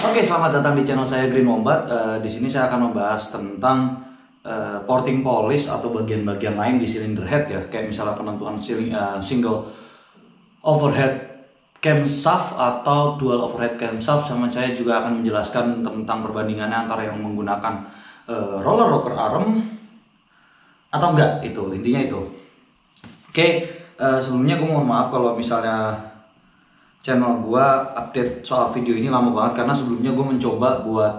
Oke, selamat datang di channel saya Green Wombat. Di sini saya akan membahas tentang porting polish atau bagian-bagian lain di cylinder head ya, kayak misalnya penentuan single overhead camshaft atau dual overhead camshaft. Sama saya juga akan menjelaskan tentang perbandingannya antara yang menggunakan roller rocker arm atau enggak, itu intinya itu. Oke, sebelumnya gue mohon maaf kalau misalnya channel gue update soal video ini lama banget, karena sebelumnya gue mencoba buat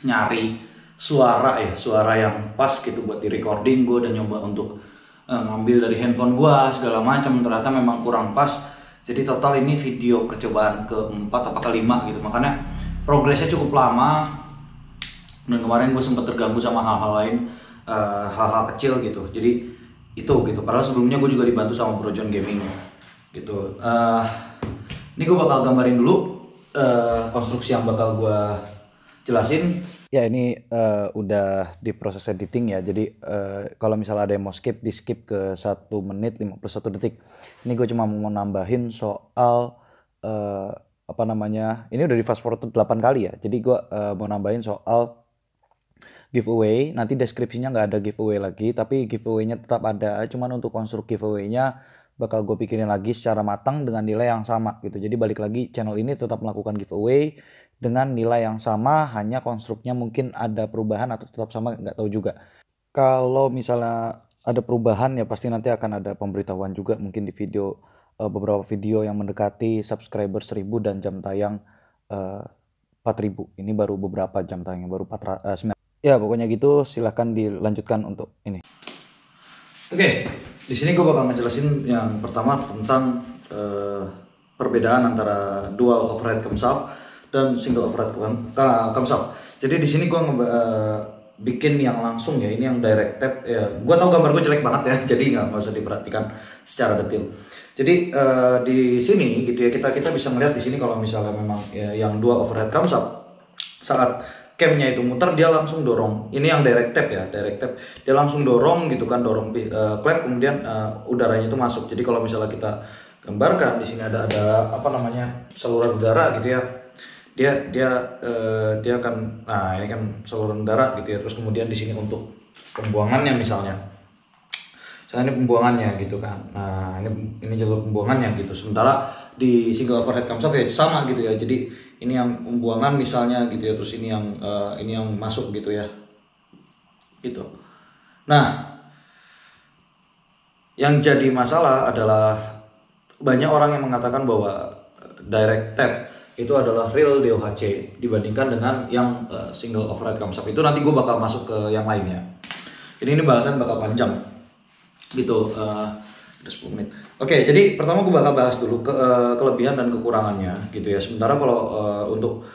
nyari suara yang pas gitu buat di recording. Gue udah nyoba untuk ngambil dari handphone gue segala macam, ternyata memang kurang pas. Jadi total ini video percobaan keempat apa kelima gitu, makanya progresnya cukup lama. Dan kemarin gue sempat terganggu sama hal-hal lain, hal-hal kecil gitu. Jadi itu gitu. Padahal sebelumnya gue juga dibantu sama Bro John Gaming gitu. Ini gue bakal gambarin dulu konstruksi yang bakal gue jelasin. Ya, ini udah di proses editing ya. Jadi kalau misalnya ada yang mau skip, di skip ke 1 menit 51 detik. Ini gue cuma mau nambahin soal ini udah di fast forward 8 kali ya. Jadi gue mau nambahin soal giveaway. Nanti deskripsinya nggak ada giveaway lagi, tapi giveaway-nya tetap ada. Cuman untuk konstruk giveaway-nya bakal gue pikirin lagi secara matang dengan nilai yang sama gitu. Jadi balik lagi, channel ini tetap melakukan giveaway dengan nilai yang sama, hanya konstruknya mungkin ada perubahan atau tetap sama, nggak tahu juga. Kalau misalnya ada perubahan ya pasti nanti akan ada pemberitahuan juga, mungkin di video beberapa video yang mendekati subscriber 1000 dan jam tayang 4000. Ini baru beberapa jam tayang, baru 9. Ya pokoknya gitu, silahkan dilanjutkan untuk ini. Oke, di sini gue bakal ngejelasin yang pertama tentang perbedaan antara dual overhead camshaft dan single overhead camshaft. Jadi di sini gue bikin yang langsung ya, ini yang direct tap ya. Gue tahu gambar gue jelek banget ya, jadi nggak usah diperhatikan secara detail. Jadi di sini gitu ya, kita bisa melihat di sini kalau misalnya memang ya, yang dual overhead camshaft saat camnya itu muter dia langsung dorong. Ini yang direct tap ya, direct tap dia langsung dorong gitu kan, dorong klep, kemudian udaranya itu masuk. Jadi kalau misalnya kita gambarkan di sini ada saluran udara gitu ya, dia akan, nah ini kan saluran udara gitu ya. Terus kemudian di sini untuk pembuangannya misalnya ini pembuangannya gitu kan. Nah ini jalur pembuangannya gitu. Sementara di single overhead camshaft ya sama gitu ya. Jadi ini yang pembuangan misalnya gitu ya, terus ini yang masuk gitu ya, gitu. Nah, yang jadi masalah adalah banyak orang yang mengatakan bahwa direct tap itu adalah real DOHC dibandingkan dengan yang single overhead camshaft. Itu nanti gue bakal masuk ke yang lainnya. Jadi ini bahasan bakal panjang gitu. Udah 10 menit. Oke, jadi pertama gue bakal bahas dulu kelebihan dan kekurangannya gitu ya. Sementara kalau untuk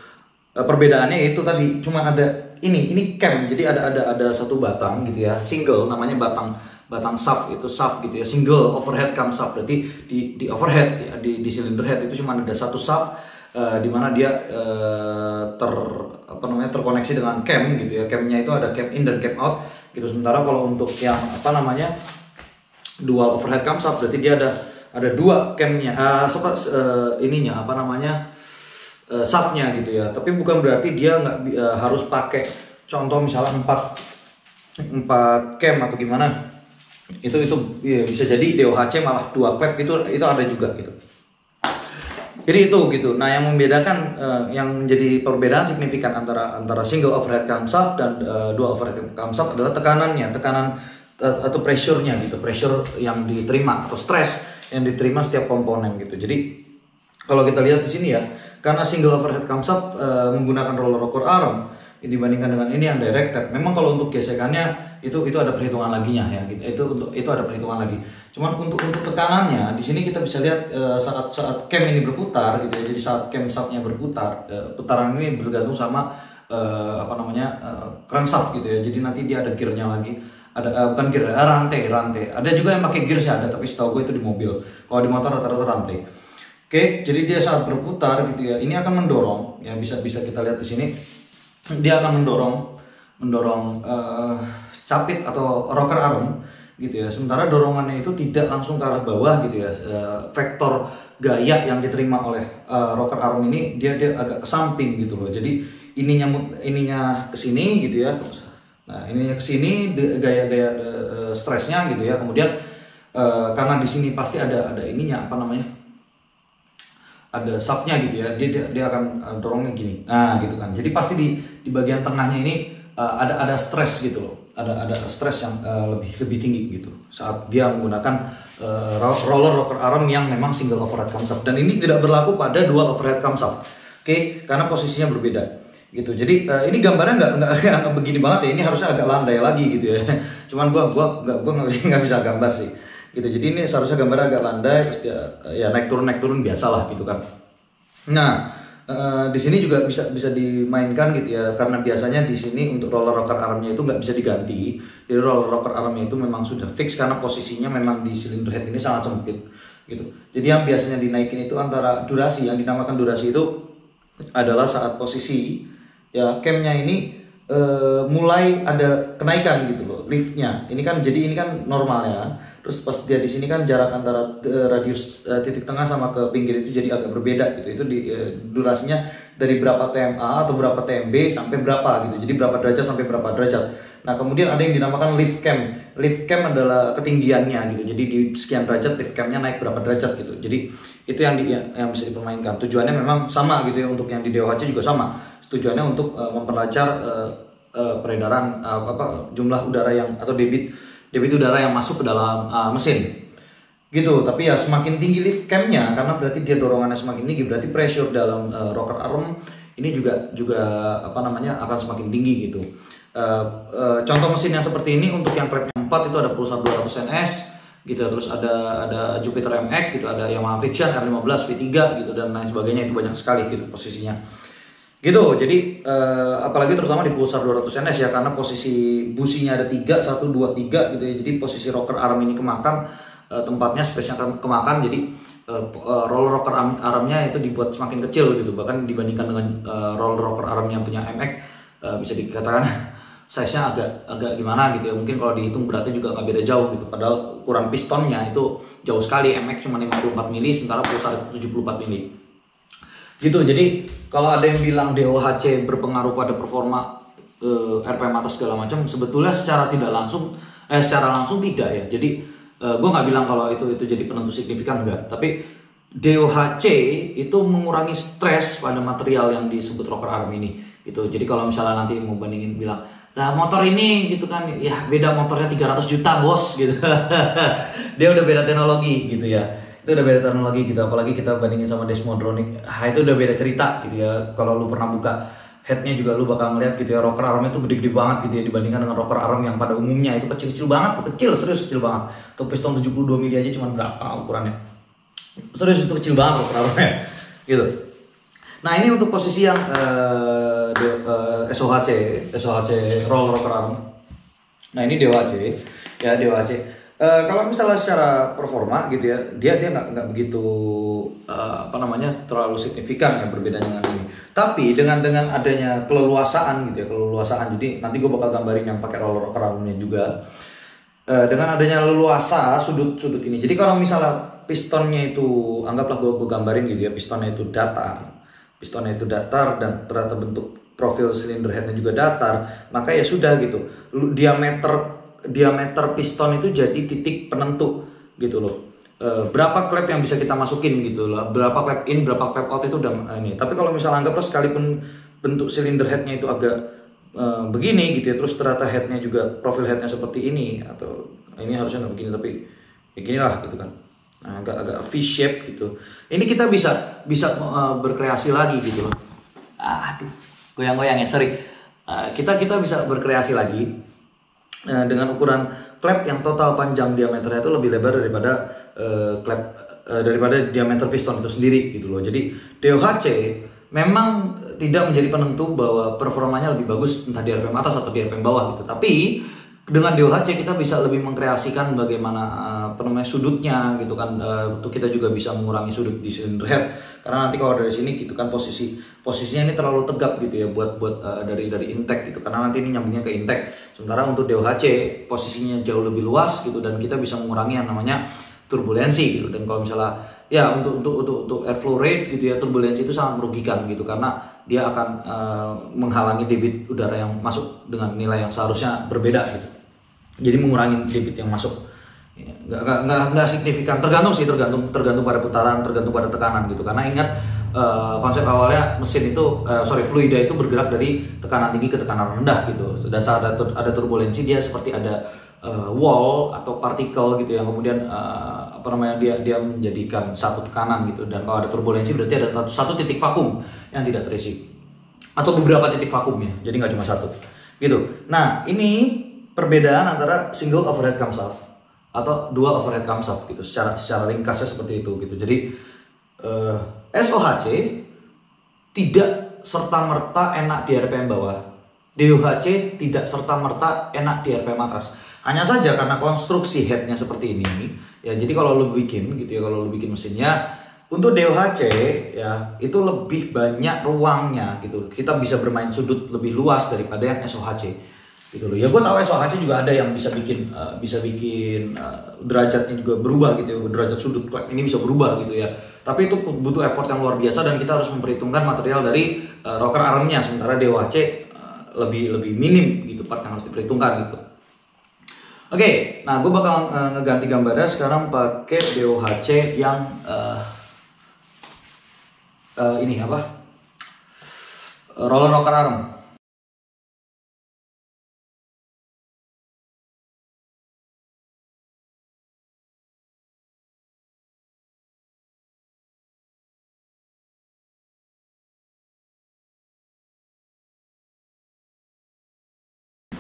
perbedaannya itu tadi cuman ada ini cam. Jadi ada satu batang gitu ya, single, namanya batang shaft, itu shaft gitu ya, single overhead camshaft. Berarti di overhead ya, di cylinder head itu cuma ada satu shaft di mana dia terkoneksi dengan cam gitu ya. Camnya itu ada cam in dan cam out gitu. Sementara kalau untuk yang dual overhead camshaft berarti dia ada dua camnya, shaftnya gitu ya. Tapi bukan berarti dia nggak harus pakai, contoh misalnya 4 cam atau gimana. Itu ya, bisa jadi DOHC malah 2 klep itu ada juga gitu. Jadi itu gitu. Nah, yang membedakan yang menjadi perbedaan signifikan antara single overhead camshaft dan dual overhead camshaft adalah tekanan atau pressure-nya gitu, pressure yang diterima atau stress yang diterima setiap komponen gitu. Jadi kalau kita lihat di sini ya, karena single overhead camshaft menggunakan roller rocker arm dibandingkan dengan ini yang direct tap, memang kalau untuk gesekannya itu ada perhitungan laginya ya gitu. Itu ada perhitungan lagi. Cuman untuk tekanannya di sini kita bisa lihat saat cam ini berputar gitu ya. Jadi saat camshaft-nya berputar, putaran ini bergantung sama crankshaft gitu ya. Jadi nanti dia ada gear-nya lagi. Bukan gear, rantai. Ada juga yang pakai gear sih ada, tapi setahu gue itu di mobil. Kalau di motor rata-rata rantai. Oke, jadi dia saat berputar gitu ya, ini akan mendorong ya, bisa kita lihat di sini. Dia akan mendorong capit atau rocker arm gitu ya. Sementara dorongannya itu tidak langsung ke arah bawah gitu ya. Vektor gaya yang diterima oleh rocker arm ini dia agak ke samping gitu loh. Jadi ininya ke sini gitu ya. Nah, ininya ke sini gaya-gaya stresnya gitu ya. Kemudian karena di sini pasti ada ininya apa namanya? Ada shaftnya gitu ya. Dia akan dorongnya gini. Nah, gitu kan. Jadi pasti di bagian tengahnya ini ada stres gitu loh. Ada stres yang lebih tinggi gitu saat dia menggunakan roller rocker arm yang memang single overhead camshaft, dan ini tidak berlaku pada dual overhead camshaft. Oke, karena posisinya berbeda gitu. Jadi ini gambarnya nggak begini banget ya, ini harusnya agak landai lagi gitu ya. Cuman gua nggak bisa gambar sih gitu. Jadi ini seharusnya gambarnya agak landai, terus dia ya naik turun biasa lah gitu kan. Nah, di sini juga bisa dimainkan gitu ya, karena biasanya di sini untuk roller rocker armnya itu nggak bisa diganti. Jadi roller rocker armnya itu memang sudah fix karena posisinya memang di cylinder head ini sangat sempit gitu. Jadi yang biasanya dinaikin itu antara durasi, yang dinamakan durasi itu adalah saat posisi ya camnya ini mulai ada kenaikan gitu loh, liftnya. Ini kan jadi ini kan normalnya. Terus pas dia di sini kan jarak antara radius titik tengah sama ke pinggir itu jadi agak berbeda gitu. Itu durasinya dari berapa TMA atau berapa TMB sampai berapa gitu. Jadi berapa derajat sampai berapa derajat. Nah, kemudian ada yang dinamakan lift cam. Lift cam adalah ketinggiannya gitu. Jadi di sekian derajat lift camnya naik berapa derajat gitu. Jadi itu yang bisa dipermainkan. Tujuannya memang sama gitu ya, untuk yang di DOHC juga sama. Tujuannya untuk memperlancar peredaran jumlah udara yang atau debit udara yang masuk ke dalam mesin gitu. Tapi ya semakin tinggi lift camnya, karena berarti dia dorongannya semakin tinggi, berarti pressure dalam rocker arm ini juga apa namanya akan semakin tinggi gitu. Contoh mesin yang seperti ini untuk yang klep 4 itu ada Pulsar 200 NS gitu, terus ada Jupiter MX gitu, ada Yamaha Fiction R15 V3 gitu dan lain sebagainya. Itu banyak sekali gitu posisinya gitu. Jadi apalagi terutama di Pulsar 200 NS ya, karena posisi businya ada 3, 1, 2, 3 gitu ya. Jadi posisi rocker arm ini kemakan, tempatnya space-nya kemakan. Jadi roller rocker armnya itu dibuat semakin kecil gitu. Bahkan dibandingkan dengan roller rocker arm yang punya MX, bisa dikatakan size-nya agak gimana gitu ya. Mungkin kalau dihitung beratnya juga nggak beda jauh gitu. Padahal ukuran pistonnya itu jauh sekali. MX cuma 54 mili, sementara Pulsar itu 74 mili. Gitu. Jadi kalau ada yang bilang DOHC berpengaruh pada performa RPM atas segala macam, sebetulnya secara langsung tidak ya. Jadi gue nggak bilang kalau itu jadi penentu signifikan, enggak. Tapi DOHC itu mengurangi stres pada material yang disebut rocker arm ini gitu. Jadi kalau misalnya nanti mau bandingin bilang, nah motor ini gitu kan, ya beda motornya 300 juta bos gitu. Dia udah beda teknologi gitu ya. Itu udah beda teknologi gitu, apalagi kita bandingin sama Desmodronic, itu udah beda cerita gitu ya. Kalau lu pernah buka headnya juga lu bakal ngeliat gitu ya, rocker armnya tuh gede-gede banget gitu ya, dibandingkan dengan rocker arm yang pada umumnya itu kecil-kecil banget, serius kecil banget. Untuk piston 72 mili aja cuma berapa ukurannya, serius itu kecil banget rocker armnya gitu. Nah, ini untuk posisi yang SOHC roll rocker arm. Nah, ini DOHC ya, DOHC. Kalau misalnya secara performa gitu ya, dia nggak begitu terlalu signifikan ya berbeda dengan ini. Tapi dengan adanya keleluasaan gitu ya, jadi nanti gue bakal gambarin yang pakai roller rocker armnya juga. Dengan adanya leluasa sudut ini, jadi kalau misalnya pistonnya itu, anggaplah gue gambarin gitu ya, pistonnya itu datar dan ternyata bentuk profil silinder headnya juga datar, maka ya sudah gitu, diameter piston itu jadi titik penentu gitu loh. Berapa klep yang bisa kita masukin gitu loh, berapa klep in, berapa klep out itu udah ini. Tapi kalau misalnya anggaplah sekalipun bentuk silinder headnya itu agak begini gitu ya, terus ternyata headnya juga profil headnya seperti ini, atau ini harusnya nggak begini tapi ya gini lah gitu kan. Nah, agak V shape gitu. Ini kita bisa berkreasi lagi gitu loh. Aduh, goyang-goyang ya, sorry. Kita bisa berkreasi lagi dengan ukuran klep yang total panjang diameternya itu lebih lebar daripada daripada diameter piston itu sendiri gitu loh. Jadi DOHC memang tidak menjadi penentu bahwa performanya lebih bagus entah di RPM atas atau di RPM bawah gitu. Tapi dengan DOHC kita bisa lebih mengkreasikan bagaimana sudutnya gitu kan. Untuk kita juga bisa mengurangi sudut di cylinder head Karena nanti kalau dari sini gitu kan posisinya ini terlalu tegap gitu ya buat dari intake gitu, karena nanti ini nyambungnya ke intake. Sementara untuk DOHC posisinya jauh lebih luas gitu, dan kita bisa mengurangi yang namanya turbulensi gitu. Dan kalau misalnya ya untuk airflow rate gitu ya, turbulensi itu sangat merugikan gitu, karena dia akan menghalangi debit udara yang masuk dengan nilai yang seharusnya berbeda gitu. Jadi mengurangi debit yang masuk. Ya, nggak signifikan, tergantung pada putaran, tergantung pada tekanan gitu. Karena ingat konsep awalnya mesin itu fluida itu bergerak dari tekanan tinggi ke tekanan rendah gitu. Dan saat ada turbulensi, dia seperti ada wall atau partikel gitu yang kemudian dia menjadikan satu tekanan gitu. Dan kalau ada turbulensi berarti ada satu titik vakum yang tidak terisi, atau beberapa titik vakumnya, jadi nggak cuma satu gitu. Nah, ini perbedaan antara single overhead camshaft atau dual overhead camshaft gitu, secara ringkasnya seperti itu gitu. Jadi SOHC tidak serta-merta enak di RPM bawah, DOHC tidak serta-merta enak di RPM atas. Hanya saja karena konstruksi headnya seperti ini ya, jadi kalau lo bikin gitu ya, kalau lo bikin mesinnya untuk DOHC ya, itu lebih banyak ruangnya gitu, kita bisa bermain sudut lebih luas daripada yang SOHC gitu loh. Ya gue tahu SOHC juga ada yang bisa bikin derajatnya juga berubah gitu ya, derajat sudut klep ini bisa berubah gitu ya. Tapi itu butuh effort yang luar biasa, dan kita harus memperhitungkan material dari rocker armnya. Sementara DOHC lebih minim gitu part yang harus diperhitungkan gitu. Oke, nah gue bakal ngeganti gambarnya sekarang pakai DOHC yang ini apa? Roller rocker arm.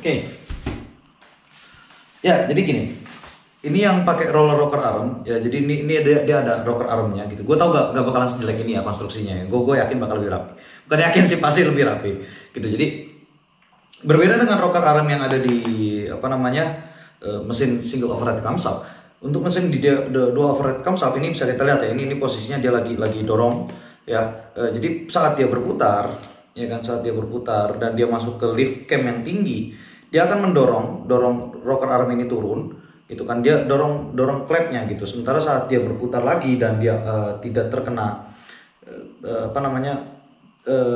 Oke. Ya, jadi gini. Ini yang pakai roller rocker arm ya. Jadi ini dia ada rocker armnya gitu. Gue tau gak bakalan sejelek ini ya konstruksinya ya. Gue yakin bakal lebih rapi. Bukan yakin sih, pasti lebih rapi gitu. Jadi berbeda dengan rocker arm yang ada di mesin single overhead camshaft. Untuk mesin di dual overhead camshaft ini bisa kita lihat ya. Ini posisinya dia lagi dorong ya. Jadi saat dia berputar ya kan, saat dia berputar dan dia masuk ke lift cam yang tinggi, dia akan mendorong rocker arm ini turun gitu kan, dia dorong klepnya gitu. Sementara saat dia berputar lagi dan dia tidak terkena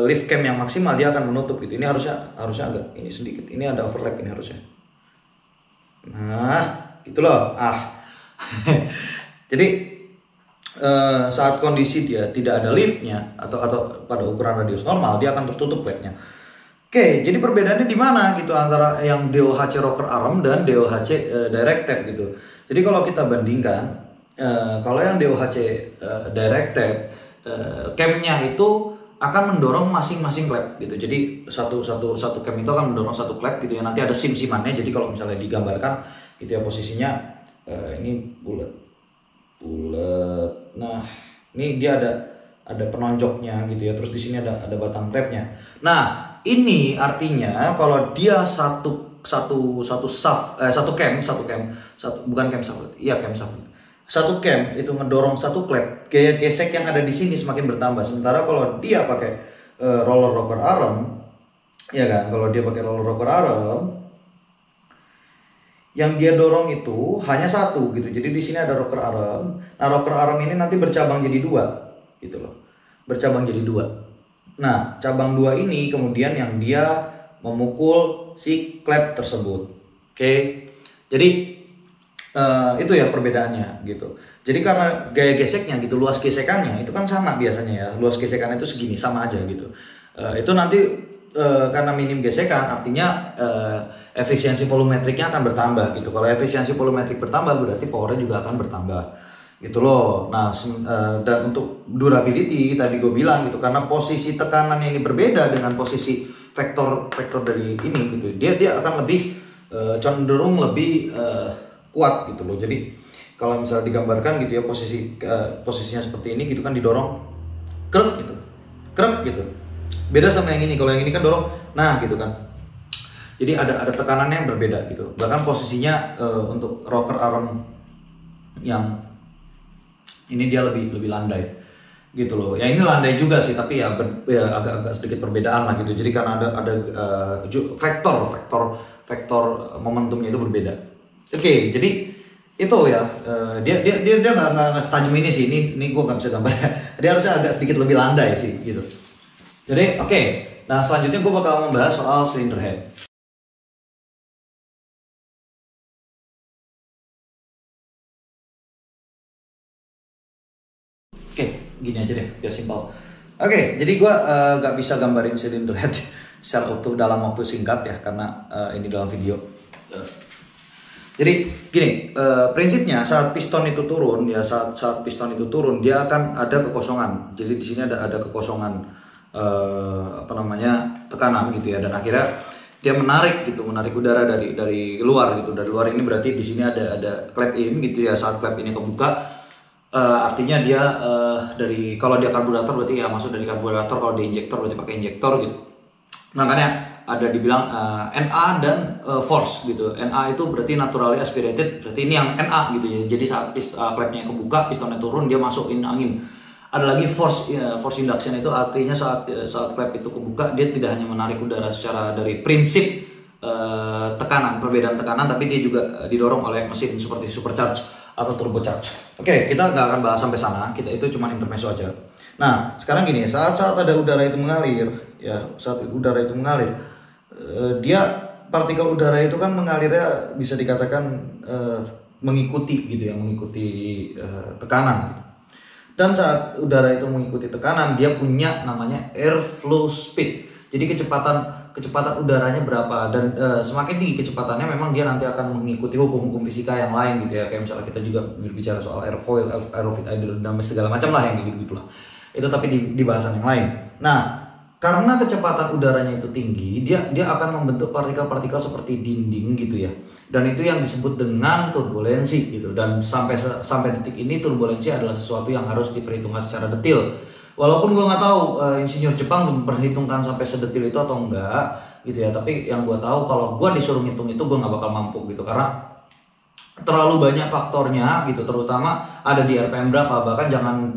lift cam yang maksimal, dia akan menutup gitu. Ini harusnya agak ini sedikit, ini ada overlap ini harusnya. Nah gitu loh. Jadi saat kondisi dia tidak ada liftnya atau pada ukuran radius normal, dia akan tertutup klepnya. Oke, jadi perbedaannya di mana gitu antara yang DOHC rocker arm dan DOHC direct tap gitu. Jadi kalau kita bandingkan, kalau yang DOHC direct tap, camnya itu akan mendorong masing-masing klep gitu. Jadi satu cam itu akan mendorong satu klep gitu ya. Nanti ada sim-simannya. Jadi kalau misalnya digambarkan gitu ya, posisinya ini bulat. Nah, ini dia ada penonjoknya gitu ya. Terus di sini ada batang klepnya. Nah, ini artinya kalau dia satu cam itu ngedorong satu klep, gaya gesek yang ada di sini semakin bertambah. Sementara kalau dia pakai roller rocker arm, ya kan, kalau dia pakai roller rocker arm, yang dia dorong itu hanya satu gitu. Jadi di sini ada rocker arm. Nah, rocker arm ini nanti bercabang jadi dua gitu loh. Bercabang jadi dua. Nah, cabang dua ini kemudian yang dia memukul si klep tersebut. Oke. Jadi itu ya perbedaannya gitu. Jadi karena gaya geseknya gitu, luas gesekannya itu kan sama biasanya ya. Luas gesekannya itu segini, sama aja gitu. Itu nanti karena minim gesekan artinya efisiensi volumetriknya akan bertambah gitu. Kalau efisiensi volumetrik bertambah berarti powernya juga akan bertambah gitu loh. Nah, dan untuk durability tadi gue bilang gitu, karena posisi tekanan ini berbeda dengan posisi vektor dari ini gitu, dia akan lebih cenderung lebih kuat gitu loh. Jadi kalau misalnya digambarkan gitu ya, posisinya seperti ini gitu kan, didorong krek gitu. Beda sama yang ini. Kalau yang ini kan dorong, nah gitu kan. Jadi ada tekanannya yang berbeda gitu. Bahkan posisinya untuk rocker arm yang ini dia lebih landai gitu loh. Ya ini landai juga sih, tapi ya, agak sedikit perbedaan lah gitu. Jadi karena ada vektor momentumnya itu berbeda. Oke, jadi itu ya, dia nggak setajam ini sih. Ini gue nggak bisa gambar. Dia harusnya agak sedikit lebih landai sih gitu. Jadi oke. Nah selanjutnya gue bakal membahas soal cylinder head. Oke, gini aja deh, biar simpel. Oke, jadi gue nggak bisa gambarin cylinder head secara utuh dalam waktu singkat ya, karena ini dalam video. Jadi gini, prinsipnya saat piston itu turun ya, saat piston itu turun dia akan ada kekosongan. Jadi di sini ada kekosongan tekanan gitu ya, dan akhirnya dia menarik udara dari luar gitu. Dari luar ini berarti di sini ada clap in gitu ya. Saat clap ini kebuka, artinya dia kalau dia karburator berarti ya masuk dari karburator, kalau di injektor berarti pakai injektor gitu. Makanya ada dibilang NA dan force gitu. NA itu berarti naturally aspirated, berarti ini yang NA gitu ya. Jadi saat clapnya kebuka, pistonnya turun, dia masukin angin. Ada lagi force induction, itu artinya saat clap itu kebuka, dia tidak hanya menarik udara secara dari prinsip perbedaan tekanan, tapi dia juga didorong oleh mesin seperti supercharge atau turbocharge. Oke, kita nggak akan bahas sampai sana, kita itu cuma intermezzo aja. Nah, sekarang gini, saat ada udara itu mengalir, ya, dia partikel udara itu kan mengalirnya bisa dikatakan mengikuti gitu ya, mengikuti tekanan gitu. Dan saat udara itu mengikuti tekanan, dia punya namanya airflow speed. Jadi kecepatan udaranya berapa, dan semakin tinggi kecepatannya memang dia nanti akan mengikuti hukum-hukum fisika yang lain gitu ya. Kayak misalnya kita juga berbicara soal airfoil, aerofit aerodinamis segala macam lah yang gitu lah. Itu tapi di bahasan yang lain. Nah, karena kecepatan udaranya itu tinggi, dia akan membentuk partikel-partikel seperti dinding gitu ya. Dan itu yang disebut dengan turbulensi gitu. Dan sampai detik ini turbulensi adalah sesuatu yang harus diperhitungkan secara detail. Walaupun gue nggak tahu insinyur Jepang memperhitungkan sampai sedetil itu atau enggak gitu ya. Tapi yang gue tahu, kalau gue disuruh ngitung itu gue nggak bakal mampu gitu, karena terlalu banyak faktornya gitu, terutama ada di RPM berapa. Bahkan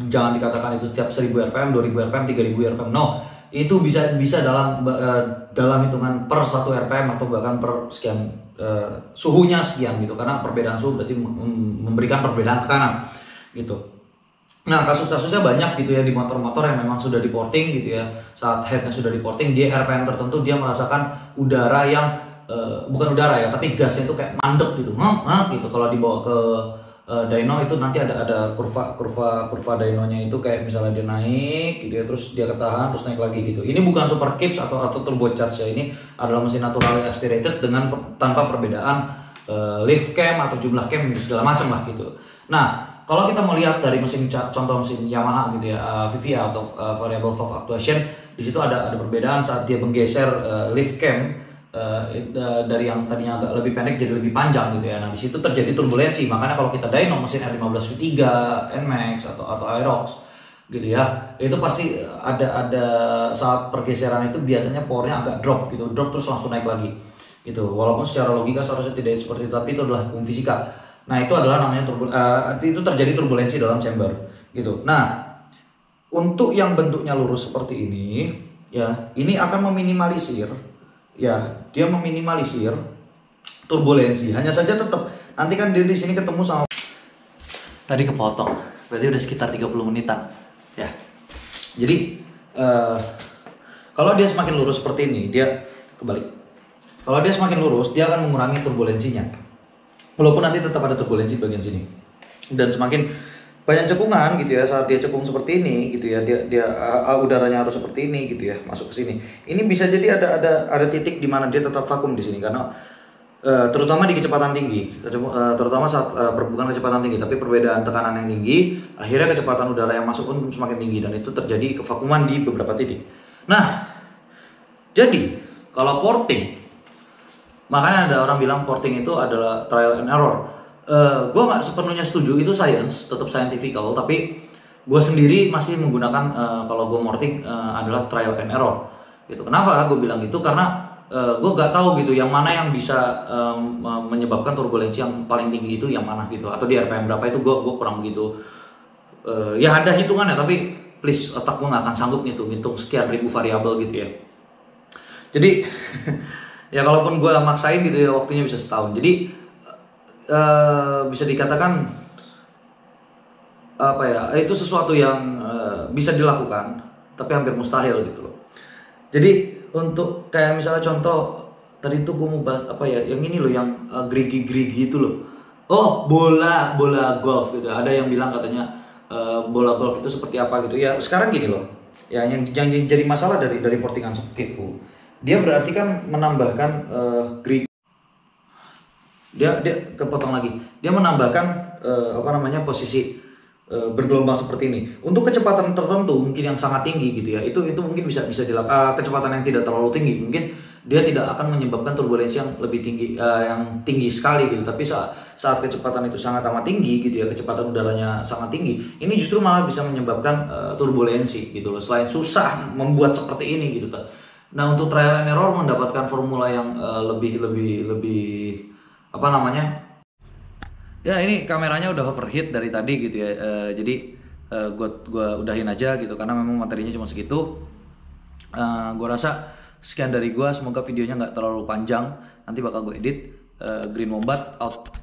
jangan dikatakan itu setiap 1000 RPM, 2000 RPM, 3000 RPM. No, itu bisa dalam hitungan per 1 RPM atau bahkan per sekian suhunya sekian gitu, karena perbedaan suhu berarti memberikan perbedaan tekanan gitu. Nah, kasus-kasusnya banyak gitu ya di motor-motor yang memang sudah di porting gitu ya. Saat headnya sudah di porting, dia RPM tertentu dia merasakan udara yang bukan udara ya, tapi gasnya itu kayak mandek gitu, gitu. Kalau dibawa ke dyno itu nanti ada kurva dynonya itu kayak misalnya dia naik gitu ya, terus dia ketahan terus naik lagi gitu. Ini bukan super kips atau turbocharge ya, ini adalah mesin naturally aspirated dengan tanpa perbedaan lift cam atau jumlah cam segala macam lah gitu. Nah, kalau kita melihat dari contoh mesin Yamaha gitu ya, VVA atau variable valve actuation, di situ ada perbedaan saat dia menggeser lift cam dari yang tadinya agak lebih pendek jadi lebih panjang gitu ya. Nah, di situ terjadi turbulensi. Makanya kalau kita dyno mesin R15 V3, NMAX atau Aerox gitu ya, itu pasti ada saat pergeseran itu biasanya powernya agak drop gitu, terus langsung naik lagi gitu. Walaupun secara logika seharusnya tidak seperti itu, tapi itu adalah hukum fisika. Nah, itu adalah namanya itu terjadi turbulensi dalam chamber gitu. Nah, untuk yang bentuknya lurus seperti ini ya, ini akan meminimalisir turbulensi. Hanya saja tetap nanti kan dia di sini ketemu sama, tadi kepotong, berarti udah sekitar 30 menitan ya. Jadi kalau dia semakin lurus seperti ini, dia kebalik. Kalau dia semakin lurus, dia akan mengurangi turbulensinya. Walaupun nanti tetap ada turbulensi bagian sini. Dan semakin banyak cekungan gitu ya, saat dia cekung seperti ini gitu ya, dia udaranya harus seperti ini gitu ya, masuk ke sini. Ini bisa jadi ada titik di mana dia tetap vakum di sini, karena terutama di kecepatan tinggi, terutama saat bukan kecepatan tinggi tapi perbedaan tekanan yang tinggi, akhirnya kecepatan udara yang masuk pun semakin tinggi, dan itu terjadi kevakuman di beberapa titik. Nah, jadi kalau porting, makanya ada orang bilang porting itu adalah trial and error. Gue nggak sepenuhnya setuju itu science, tetap scientifical, tapi gue sendiri masih menggunakan kalau gue porting adalah trial and error gitu. Kenapa gue bilang gitu? Karena gue nggak tahu gitu yang mana yang bisa menyebabkan turbulensi yang paling tinggi itu yang mana gitu, atau di RPM berapa itu gue kurang begitu ya ada hitungannya, tapi please, otak gue nggak akan sanggup ngitung sekian ribu variabel gitu ya. Jadi ya kalaupun gue maksain gitu ya, waktunya bisa setahun. Jadi bisa dikatakan apa ya, itu sesuatu yang bisa dilakukan tapi hampir mustahil gitu loh. Jadi untuk kayak misalnya contoh tadi tuh gue mau bahas apa ya, yang ini loh, yang gerigi-gerigi itu loh. Oh, bola golf gitu. Ada yang bilang katanya bola golf itu seperti apa gitu ya. Sekarang gini loh, ya yang jadi masalah dari portingan seperti itu, dia berarti kan menambahkan gerigi, dia kepotong lagi, dia menambahkan apa namanya, posisi bergelombang seperti ini untuk kecepatan tertentu mungkin yang sangat tinggi gitu ya. Itu mungkin bisa dilakukan. Kecepatan yang tidak terlalu tinggi mungkin dia tidak akan menyebabkan turbulensi yang lebih tinggi, yang tinggi sekali gitu. Tapi saat kecepatan itu sangat amat tinggi gitu ya, kecepatan udaranya sangat tinggi, ini justru malah bisa menyebabkan turbulensi gitu loh. Selain susah membuat seperti ini gitu. Nah, untuk trial and error mendapatkan formula yang lebih apa namanya, ya ini kameranya udah overheat dari tadi gitu ya. Jadi gua udahin aja gitu karena memang materinya cuma segitu. Gua rasa sekian dari gua, semoga videonya nggak terlalu panjang. Nanti bakal gue edit. Green Wombat out.